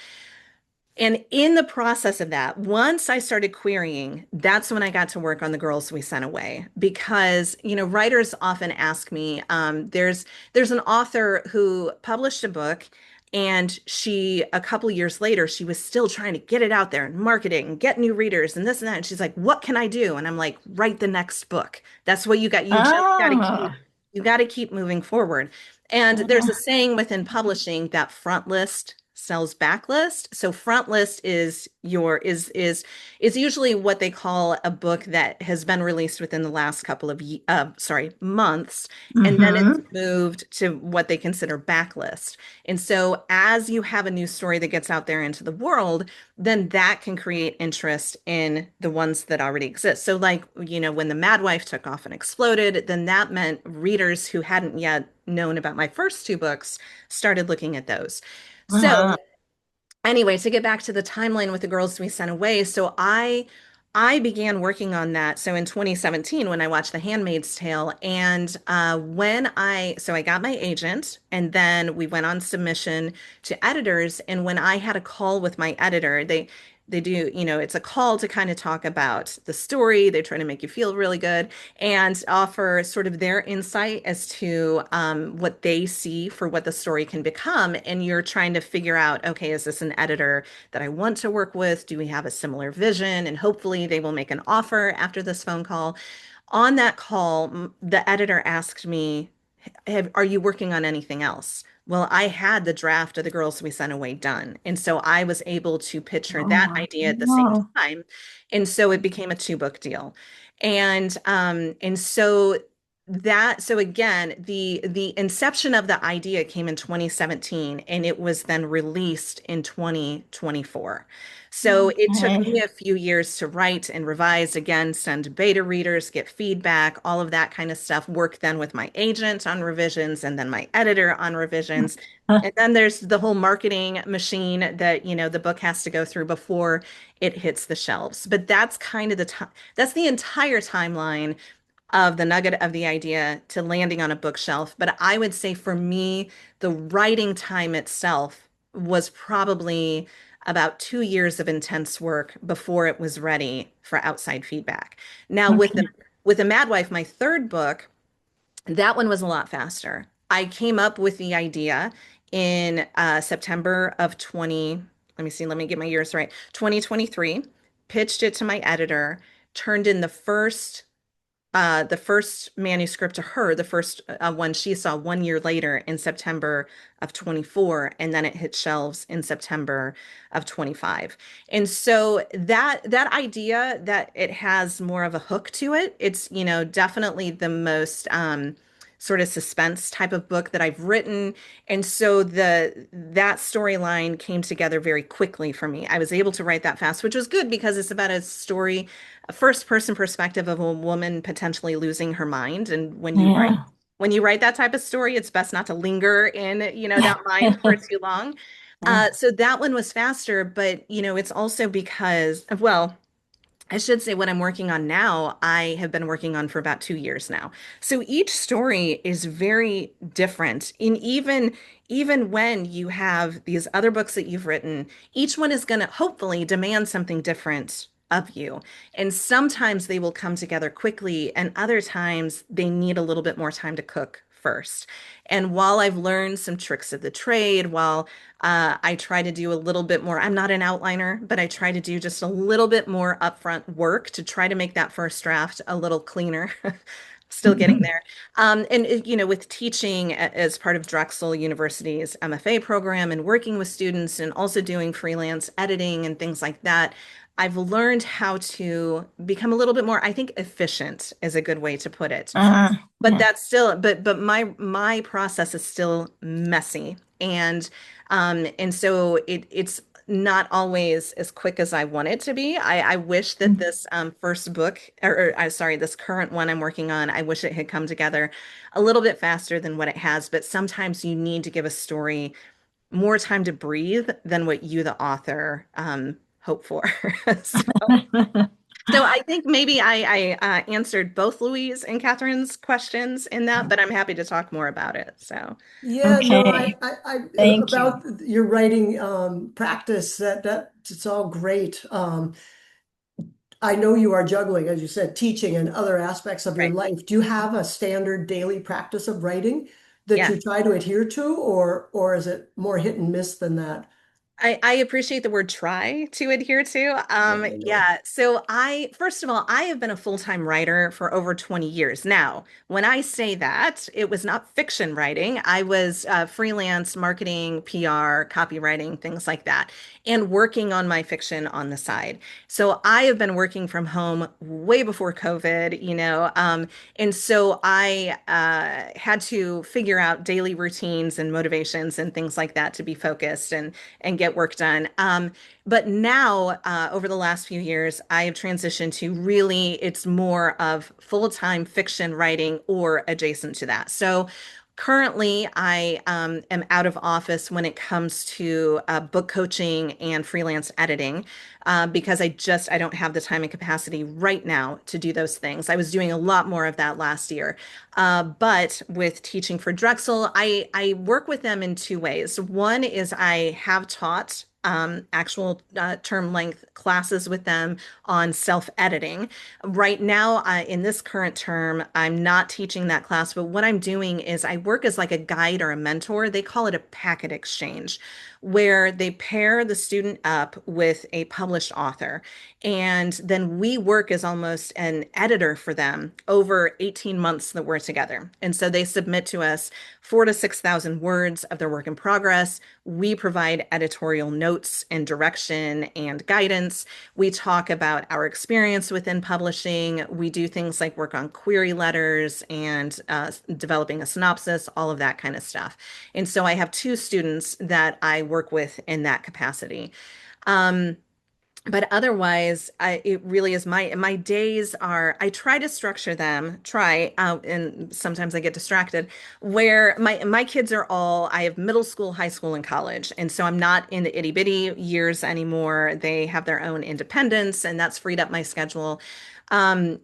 And in the process of that, once I started querying, that's when I got to work on the girls we sent away. Because, writers often ask me, there's an author who published a book and a couple years later, she was still trying to get it out there and market it and get new readers and this and that. And she's like, what can I do? And I'm like, write the next book. That's what you got. Oh. You got to keep moving forward. And there's a saying within publishing that front list sells backlist. So front list is usually what they call a book that has been released within the last couple of months, and then it's Mm-hmm. moved to what they consider backlist. And so as you have a new story that gets out there into the world, then that can create interest in the ones that already exist. So like, when The Mad Wife took off and exploded, then that meant readers who hadn't yet known about my first two books started looking at those. So Uh-huh. anyway, to get back to the timeline with the girls we sent away, so I began working on that. So in 2017, when I watched The Handmaid's Tale, and I got my agent, and then we went on submission to editors. And when I had a call with my editor, they do, it's a call to kind of talk about the story. They try to make you feel really good and offer sort of their insight as to what they see for what the story can become. And you're trying to figure out, okay, is this an editor that I want to work with? Do we have a similar vision? And hopefully they will make an offer after this phone call. On that call, the editor asked me, are you working on anything else? Well, I had the draft of the girls we sent away done. And so I was able to pitch her that Oh, idea at the same wow. time. And so it became a two-book deal. And so again, the inception of the idea came in 2017 and it was then released in 2024. So it took Okay. me a few years to write and revise again, send beta readers, get feedback, all of that kind of stuff. Work then with my agent on revisions and then my editor on revisions. And then there's the whole marketing machine that, the book has to go through before it hits the shelves. But that's kind of that's the entire timeline of the nugget of the idea to landing on a bookshelf. But I would say for me, the writing time itself was probably about 2 years of intense work before it was ready for outside feedback. Now, Okay. with the Mad Wife, my third book, that one was a lot faster. I came up with the idea in September of 20, let me see, let me get my years right, 2023, pitched it to my editor, turned in the first manuscript to her, the first one she saw 1 year later in September of 24, and then it hit shelves in September of 25. And so that idea that it has more of a hook to it, it's, definitely the most sort of suspense type of book that I've written. And so that storyline came together very quickly for me. I was able to write that fast, which was good because it's about a first person perspective of a woman potentially losing her mind. And Yeah. when you write that type of story, it's best not to linger in, that mind for too long. So that one was faster, but it's also because of, well, I should say what I'm working on now, I have been working on for about 2 years now. So each story is very different. And even when you have these other books that you've written, each one is going to hopefully demand something different of you. And sometimes they will come together quickly, and other times they need a little bit more time to cook first. And while I've learned some tricks of the trade, while I try to do a little bit more. I'm not an outliner, but I try to do just a little bit more upfront work to try to make that first draft a little cleaner. Still getting there. And with teaching as part of Drexel University's MFA program and working with students and also doing freelance editing and things like that, I've learned how to become a little bit more, I think, efficient is a good way to put it. But Yeah. that's still, but my process is still messy, and so it's not always as quick as I want it to be. I wish that this first book, sorry, this current one I'm working on, I wish it had come together a little bit faster than what it has. But sometimes you need to give a story more time to breathe than what you, the author, hope for. So, so I think maybe I answered both Louise and Catherine's questions in that, but I'm happy to talk more about it. So Yeah, no, Okay. Thank you. about your writing practice, that it's all great. I know you are juggling, as you said, teaching and other aspects of your right. life. Do you have a standard daily practice of writing that Yeah. you try to adhere to, or is it more hit and miss than that? I appreciate the word try to adhere to. Yeah, I know. Yeah. So first of all, I have been a full-time writer for over 20 years now. When I say that, it was not fiction writing. I was freelance marketing, PR, copywriting, things like that, and working on my fiction on the side. So I have been working from home way before COVID, and so I had to figure out daily routines and motivations and things like that to be focused and get work done. But now, over the last few years, I have transitioned to really, it's more of full-time fiction writing or adjacent to that. So currently, I am out of office when it comes to book coaching and freelance editing because I don't have the time and capacity right now to do those things. I was doing a lot more of that last year. But with teaching for Drexel, I work with them in two ways. One is I have taught actual term length classes with them on self-editing. Right now, in this current term, I'm not teaching that class, but what I'm doing is I work as like a guide or a mentor. They call it a packet exchange, where they pair the student up with a published author. And then we work as almost an editor for them over 18 months that we're together. And so they submit to us 4,000 to 6,000 words of their work in progress. We provide editorial notes and direction and guidance. We talk about our experience within publishing. We do things like work on query letters and developing a synopsis, all of that kind of stuff. And so I have two students that I work with in that capacity. Um, but otherwise, it really is my days are, I try to structure them, and sometimes I get distracted, where my kids are all, I have middle school, high school, and college. And so I'm not in the itty bitty years anymore. They have their own independence, and that's freed up my schedule.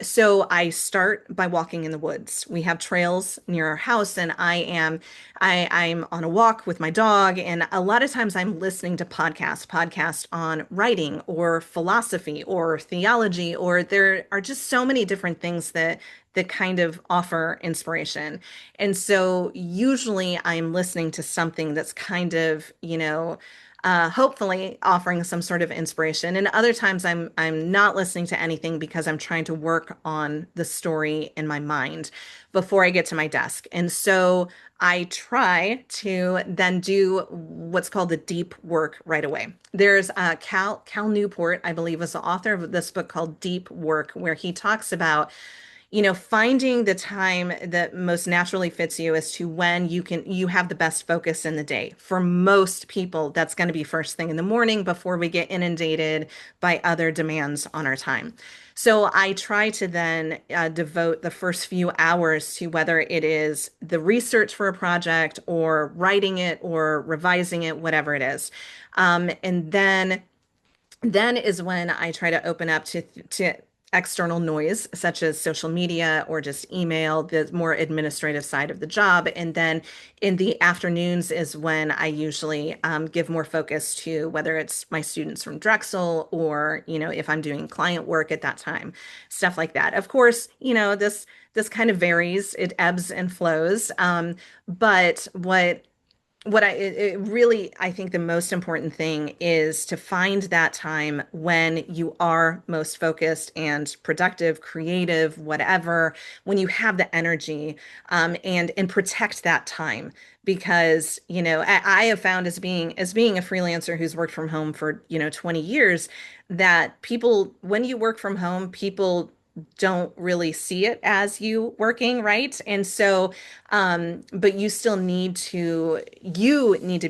So I start by walking in the woods. We have trails near our house, and I'm on a walk with my dog, and a lot of times I'm listening to podcasts on writing or philosophy or theology, or there are just so many different things that kind of offer inspiration. And so usually I'm listening to something that's kind of hopefully offering some sort of inspiration. And other times I'm not listening to anything because I'm trying to work on the story in my mind before I get to my desk. And so I try to then do what's called the deep work right away. There's Cal Newport, I believe, is the author of this book called Deep Work, where he talks about finding the time that most naturally fits you as to when you have the best focus in the day. For most people, that's going to be first thing in the morning before we get inundated by other demands on our time. So I try to then devote the first few hours to whether it is the research for a project or writing it or revising it, whatever it is. And then is when I try to open up to external noise, such as social media or just email, the more administrative side of the job. And then in the afternoons is when I usually give more focus to whether it's my students from Drexel or, if I'm doing client work at that time, stuff like that. Of course, this kind of varies. It ebbs and flows. But it really, I think the most important thing is to find that time when you are most focused and productive, creative, whatever, when you have the energy, and protect that time. Because, I have found as being a freelancer who's worked from home for, 20 years, that when you work from home, people don't really see it as you working, right? And so but you need to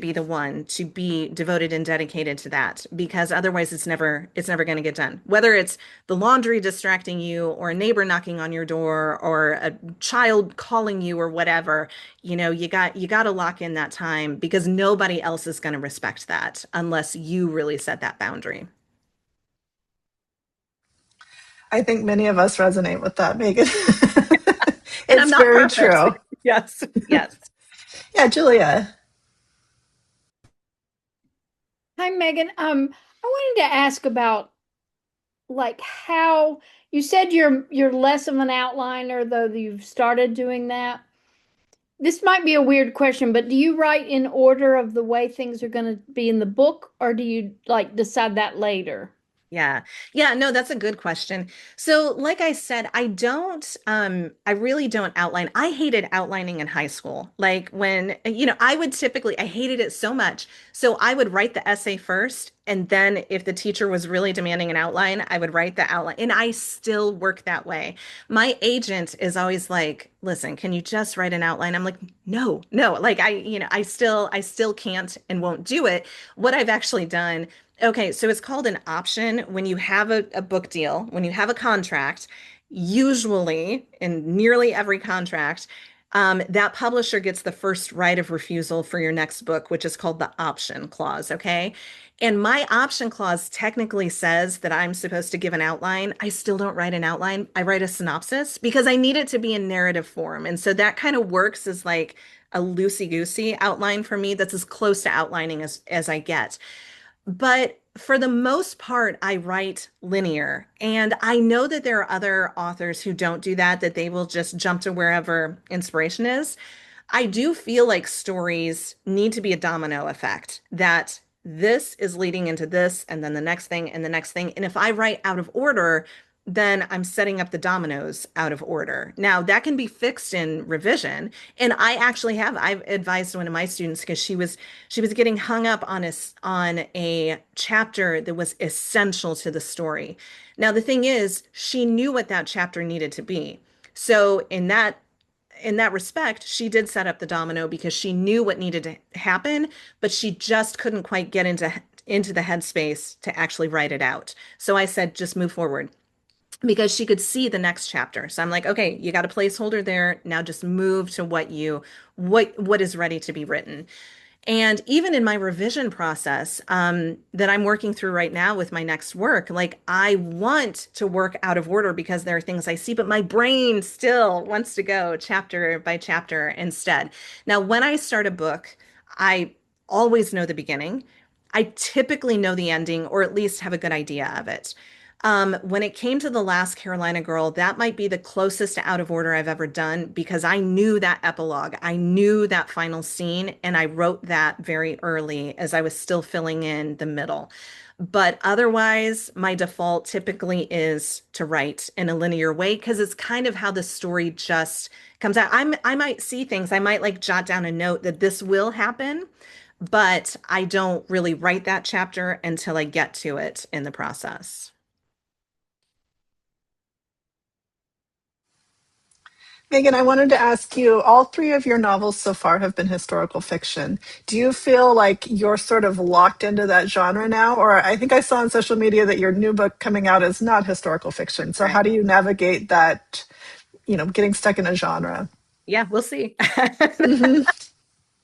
be the one to be devoted and dedicated to that, because otherwise it's never going to get done. Whether it's the laundry distracting you or a neighbor knocking on your door or a child calling you or whatever, you got to lock in that time, because nobody else is going to respect that unless you really set that boundary. I think many of us resonate with that, Megan. And I'm It's not very perfect. true. Yes, yes. Yeah, Julia. Hi, Megan. I wanted to ask about like how you said you're less of an outliner, though you've started doing that. This might be a weird question, but do you write in order of the way things are going to be in the book, or do you like decide that later? Yeah. Yeah, no, that's a good question. So, like I said, I really don't outline. I hated outlining in high school. Like when, I hated it so much. So I would write the essay first. And then if the teacher was really demanding an outline, I would write the outline. And I still work that way. My agent is always like, listen, can you just write an outline? I'm like, no, no. Like I still can't and won't do it. What I've actually done. Okay, so it's called an option when you have a book deal, when you have a contract, usually in nearly every contract, that publisher gets the first right of refusal for your next book, which is called the option clause. Okay. And my option clause technically says that I'm supposed to give an outline. I still don't write an outline. I write a synopsis because I need it to be in narrative form. And so that kind of works as like a loosey-goosey outline for me that's as close to outlining as I get. But for the most part, I write linear. And I know that there are other authors who don't do that, that they will just jump to wherever inspiration is. I do feel like stories need to be a domino effect, that this is leading into this, and then the next thing, and the next thing. And if I write out of order, then I'm setting up the dominoes out of order. Now, that can be fixed in revision. And I've advised one of my students because she was getting hung up on a chapter that was essential to the story. Now, the thing is, she knew what that chapter needed to be. So in that respect, she did set up the domino because she knew what needed to happen, but she just couldn't quite get into the headspace to actually write it out. So I said, just move forward, because she could see the next chapter. So I'm like, okay, you got a placeholder there. Now just move to what is ready to be written. And even in my revision process, that I'm working through right now with my next work, like I want to work out of order because there are things I see, but my brain still wants to go chapter by chapter instead. Now, when I start a book, I always know the beginning. I typically know the ending, or at least have a good idea of it. When it came to The Last Carolina Girl, that might be the closest to out of order I've ever done, because I knew that epilogue. I knew that final scene, and I wrote that very early as I was still filling in the middle. But otherwise, my default typically is to write in a linear way, because it's kind of how the story just comes out. I might see things, I might like jot down a note that this will happen, but I don't really write that chapter until I get to it in the process. Megan, I wanted to ask you, all three of your novels so far have been historical fiction. Do you feel like you're sort of locked into that genre now? Or I think I saw on social media that your new book coming out is not historical fiction. So how Right. do you navigate that, getting stuck in a genre? Yeah, we'll see. Hmm.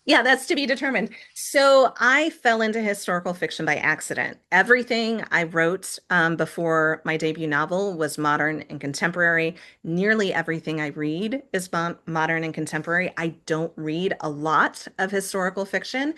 Yeah, that's to be determined. So I fell into historical fiction by accident. Everything I wrote before my debut novel was modern and contemporary. Nearly everything I read is modern and contemporary. I don't read a lot of historical fiction.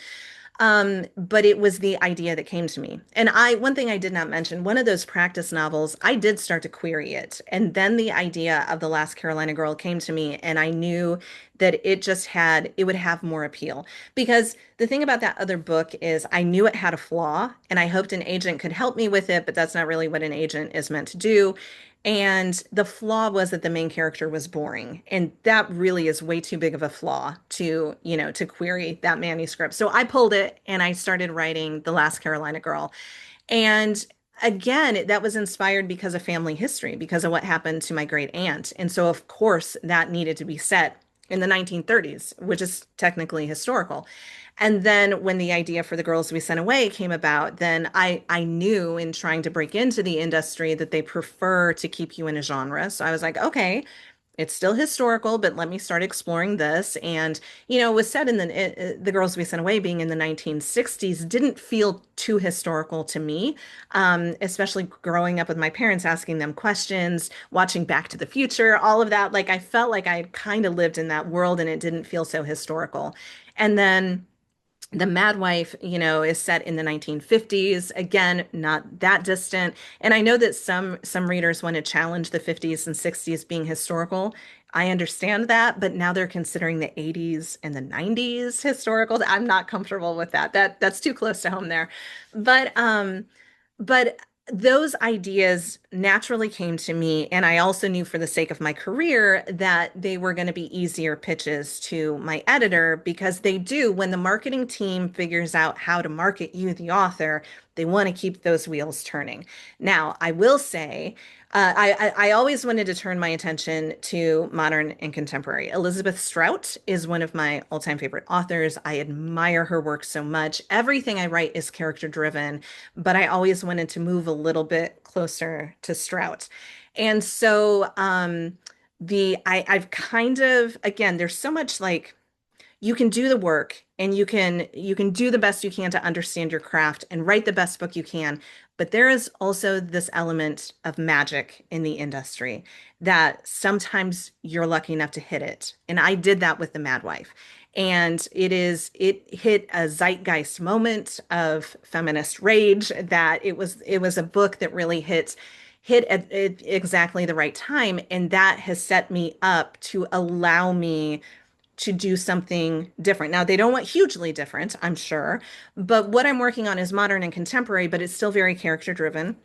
But it was the idea that came to me. And one thing I did not mention, one of those practice novels, I did start to query it. And then the idea of The Last Carolina Girl came to me, and I knew that it would have more appeal. Because the thing about that other book is I knew it had a flaw, and I hoped an agent could help me with it, but that's not really what an agent is meant to do. And the flaw was that the main character was boring. And that really is way too big of a flaw to query that manuscript. So I pulled it and I started writing The Last Carolina Girl. And again, that was inspired because of family history, because of what happened to my great aunt. And so, of course, that needed to be set in the 1930s, which is technically historical. And then when the idea for The Girls We Sent Away came about, then I knew in trying to break into the industry that they prefer to keep you in a genre. So I was like, okay, it's still historical, but let me start exploring this. And, it was set in the Girls We Sent Away being in the 1960s didn't feel too historical to me, especially growing up with my parents asking them questions, watching Back to the Future, all of that. Like I felt like I kind of lived in that world and it didn't feel so historical. And then the Mad Wife, is set in the 1950s. Again, not that distant. And I know that some readers want to challenge the 50s and 60s being historical. I understand that, but now they're considering the 80s and the 90s historical. I'm not comfortable with that. That's too close to home there. But but those ideas naturally came to me, and I also knew for the sake of my career that they were going to be easier pitches to my editor because they do, when the marketing team figures out how to market you, the author, they want to keep those wheels turning. Now, I will say, I always wanted to turn my attention to modern and contemporary. Elizabeth Strout is one of my all-time favorite authors. I admire her work so much. Everything I write is character driven, but I always wanted to move a little bit closer to Strout. And so I've kind of, again, there's so much like you can do the work and you can do the best you can to understand your craft and write the best book you can, but there is also this element of magic in the industry that sometimes you're lucky enough to hit it, and I did that with The Mad Wife. And it hit a zeitgeist moment of feminist rage, that it was a book that really hit at exactly the right time, and that has set me up to allow me to do something different. Now, they don't want hugely different, I'm sure, but what I'm working on is modern and contemporary, but it's still very character driven.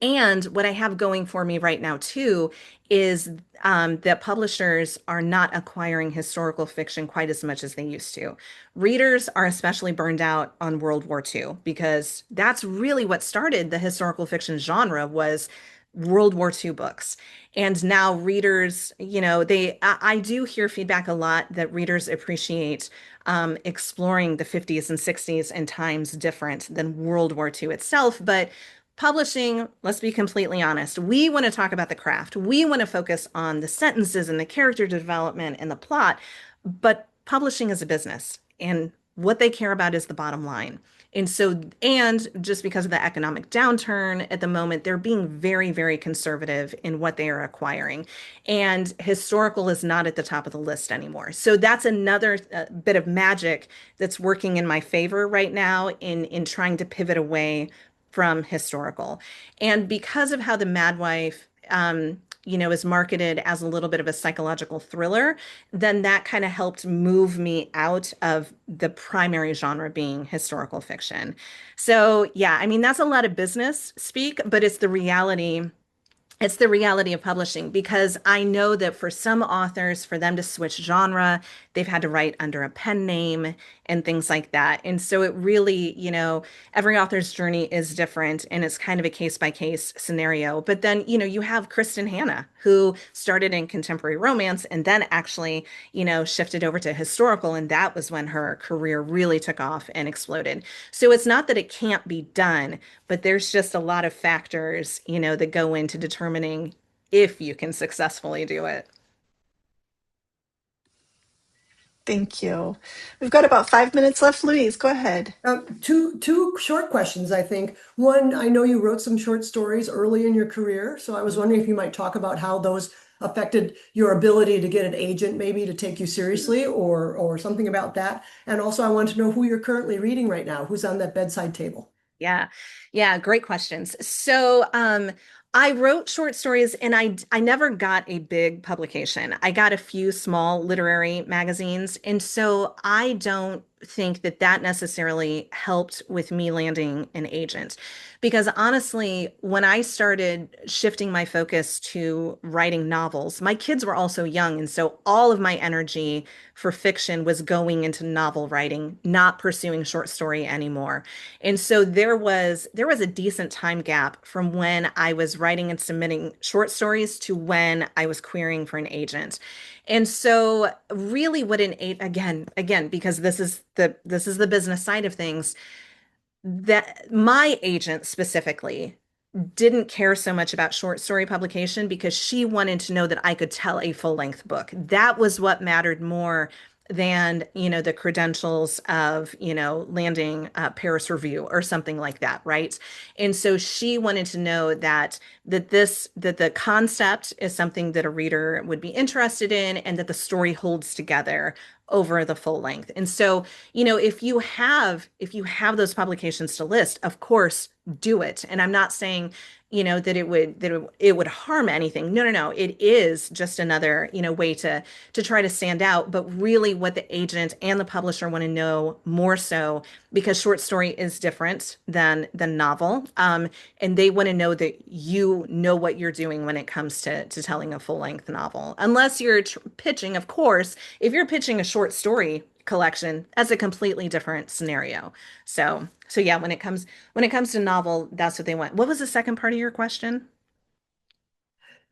And what I have going for me right now, too, is that publishers are not acquiring historical fiction quite as much as they used to. Readers are especially burned out on World War II because that's really what started the historical fiction genre was World War II books. And now readers, I do hear feedback a lot that readers appreciate exploring the 50s and 60s and times different than World War II itself. But publishing, let's be completely honest, we want to talk about the craft. We want to focus on the sentences and the character development and the plot, but publishing is a business, and what they care about is the bottom line. And just because of the economic downturn at the moment, they're being very, very conservative in what they are acquiring. And historical is not at the top of the list anymore. So that's another bit of magic that's working in my favor right now in trying to pivot away from historical. And because of how The Mad Wife, is marketed as a little bit of a psychological thriller, then that kind of helped move me out of the primary genre being historical fiction. So, yeah, I mean, that's a lot of business speak, but it's the reality It's the reality of publishing, because I know that for some authors, for them to switch genre, they've had to write under a pen name and things like that. And so it really, every author's journey is different, and it's kind of a case by case scenario. But then, you have Kristen Hanna, who started in contemporary romance and then actually, shifted over to historical. And that was when her career really took off and exploded. So it's not that it can't be done, but there's just a lot of factors, that go into determining if you can successfully do it. Thank you. We've got about 5 minutes left. Louise, go ahead. Two short questions, I think. One, I know you wrote some short stories early in your career, so I was wondering if you might talk about how those affected your ability to get an agent maybe to take you seriously, or something about that. And also I want to know who you're currently reading right now, who's on that bedside table. Yeah. Yeah, great questions. So, I wrote short stories, and I never got a big publication. I got a few small literary magazines, and so I don't think that that necessarily helped with me landing an agent. Because honestly, when I started shifting my focus to writing novels, my kids were also young, and so all of my energy for fiction was going into novel writing, not pursuing short story anymore. And so there was a decent time gap from when I was writing and submitting short stories to when I was querying for an agent. And so really what again, because this is the business side of things, that my agent specifically didn't care so much about short story publication, because she wanted to know that I could tell a full length book. That was what mattered more than, the credentials of, landing Paris Review or something like that, right? And so she wanted to know that the concept is something that a reader would be interested in, and that the story holds together over the full length. And so, if you have those publications to list, of course, do it. And I'm not saying, that it would harm anything. No, no, no. It is just another, way to try to stand out. But really, what the agent and the publisher want to know more so, because short story is different than novel, and they want to know that you know what you're doing when it comes to telling a full length novel. Unless you're pitching, of course, if you're pitching a short story collection, that's a completely different scenario. So yeah, when it comes to novel, that's what they want. What was the second part of your question?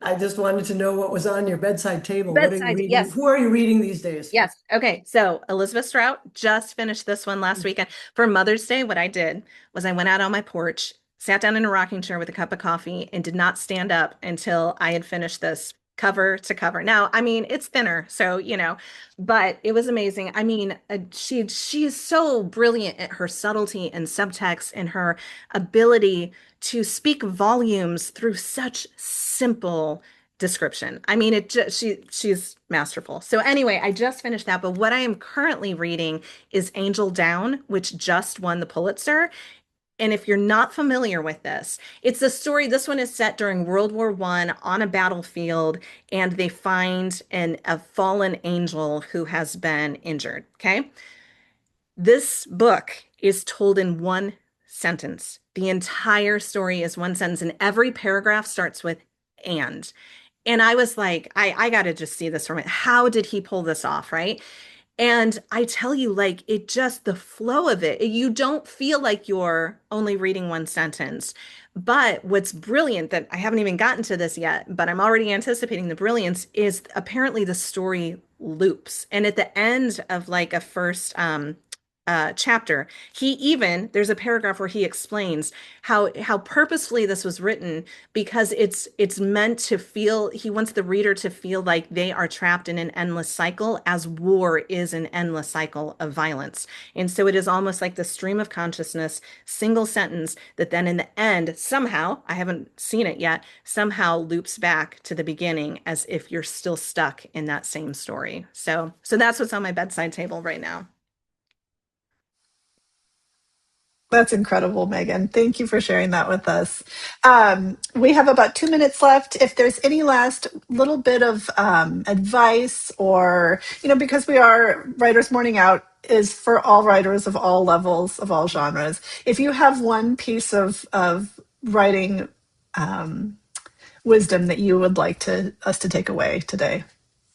I just wanted to know what was on your bedside table. What are you Bedside, reading? yes. Who are you reading these days? Yes. Okay. So Elizabeth Strout just finished this one last weekend. For Mother's Day, what I did was I went out on my porch, sat down in a rocking chair with a cup of coffee, and did not stand up until I had finished this cover to cover. Now, I mean, it's thinner, so but it was amazing. I mean, she is so brilliant at her subtlety and subtext, and her ability to speak volumes through such simple description. I mean, she's masterful. So anyway, I just finished that, but what I am currently reading is Angel Down, which just won the Pulitzer. And if you're not familiar with this, it's a story. This one is set during World War I on a battlefield, and they find a fallen angel who has been injured. Okay. This book is told in one sentence. The entire story is one sentence, and every paragraph starts with and. And I was like, I got to just see this from it. How did he pull this off, right? And I tell you, like, it just, the flow of it, you don't feel like you're only reading one sentence. But what's brilliant, that I haven't even gotten to this yet, but I'm already anticipating the brilliance, is apparently the story loops. And at the end of like a first chapter, there's a paragraph where he explains how purposefully this was written, because it's meant to feel, he wants the reader to feel like they are trapped in an endless cycle, as war is an endless cycle of violence. And so it is almost like the stream of consciousness, single sentence, that then in the end, somehow, I haven't seen it yet, somehow loops back to the beginning, as if you're still stuck in that same story. So that's what's on my bedside table right now. That's incredible, Megan. Thank you for sharing that with us. We have about 2 minutes left. If there's any last little bit of advice, or, because we are Writers Morning Out is for all writers of all levels, of all genres. If you have one piece of writing wisdom that you would like us to take away today?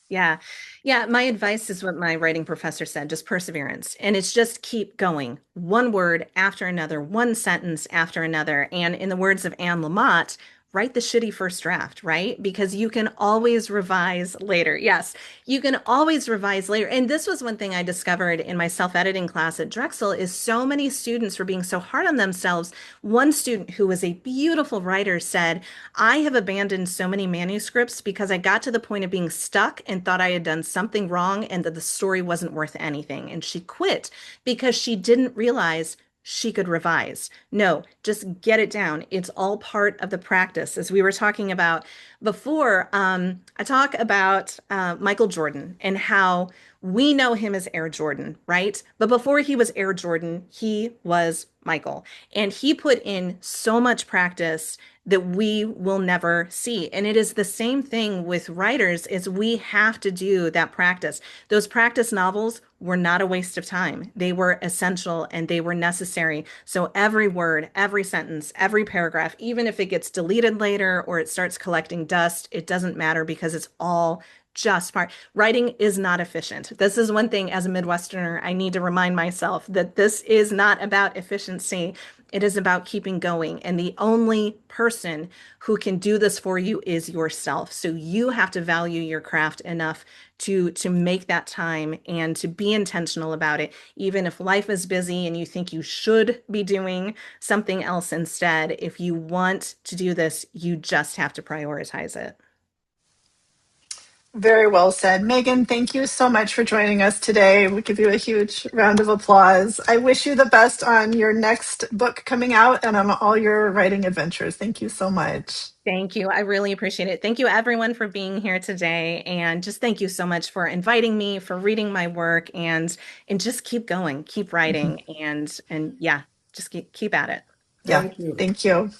Yeah. Yeah. My advice is what my writing professor said, just perseverance. And it's just keep going, one word after another, one sentence after another. And in the words of Anne Lamott, write the shitty first draft, right? Because you can always revise later. Yes, you can always revise later. And this was one thing I discovered in my self-editing class at Drexel is so many students were being so hard on themselves. One student who was a beautiful writer said, I have abandoned so many manuscripts because I got to the point of being stuck and thought I had done something wrong and that the story wasn't worth anything. And she quit because she didn't realize she could revise. No, just get it down. It's all part of the practice. As we were talking about before, I talk about Michael Jordan and how we know him as Air Jordan, right? But before he was Air Jordan, he was Michael. And he put in so much practice that we will never see. And it is the same thing with writers is we have to do that practice. Those practice novels were not a waste of time. They were essential and they were necessary. So every word, every sentence, every paragraph, even if it gets deleted later or it starts collecting dust, it doesn't matter because it's all just part. Writing is not efficient. This is one thing as a Midwesterner, I need to remind myself that this is not about efficiency. It is about keeping going. And the only person who can do this for you is yourself. So you have to value your craft enough to make that time and to be intentional about it. Even if life is busy and you think you should be doing something else instead, if you want to do this, you just have to prioritize it. Very well said. Meagan, thank you so much for joining us today. We give you a huge round of applause. I wish you the best on your next book coming out and on all your writing adventures. Thank you so much. Thank you. I really appreciate it. Thank you, everyone, for being here today. And just thank you so much for inviting me, for reading my work, and just keep going, keep writing, and yeah, just keep at it. Yeah, Thank you. thank you.